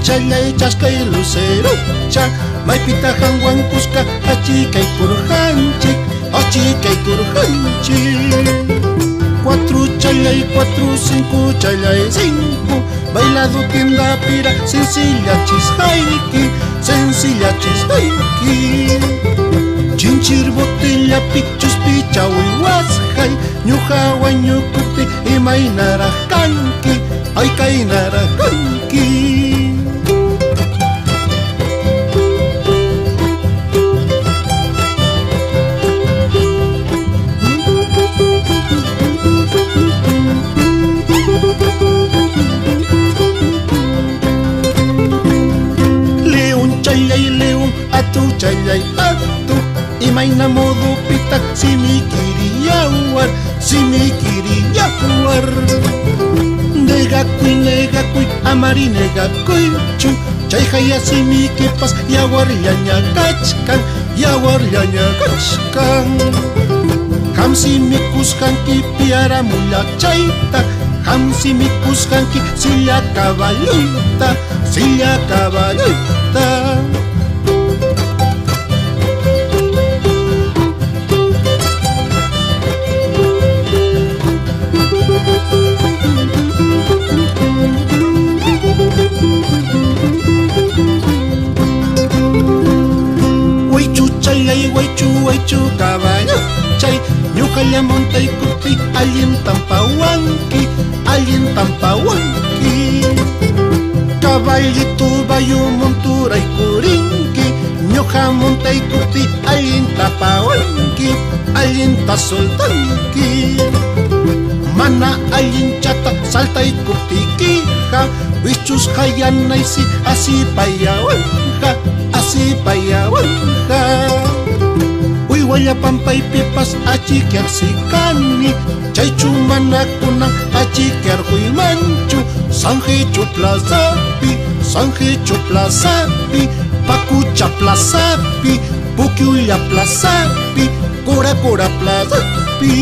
challay chascay lucero cha maypita hanguankusqa achikay kurhanchik achikay kurhanchik. 4 challay 4, 5 challay 5, bailado tienda pira sencilla chisqayki sencilla chisqayki. Chinchir botella pichuspi chawiyasqay ñuqa wañukupi imaynaraq kanki ay kaynaraq kanki. Atu challay atu imayna modo pita simikiriyawar simikiriyawar. Negakuy amari negakuychu chay haya simikipas yawar llañakachkan yawar llañakachkan. Qam simikusqanki piara mulachayta qam simikusqanki silla caballuyta silla caballuyta. Waychu caballo chay ñuqalla montaykupi allin tampawanki caballito bayu monturaykurinki ñuqa montaykupi allin tapawanki allinta soltanki. Mana allinchata saltaykuptikiqa wichusqa yanaysi asipayawanqa asipayawanqa. Wallapampaypipas achikyarsikani chaychu manakunan achikyarquymanchu. Sanjichu plazapi Pacucha plazapi Pukyulla plazapi Cora plazapi.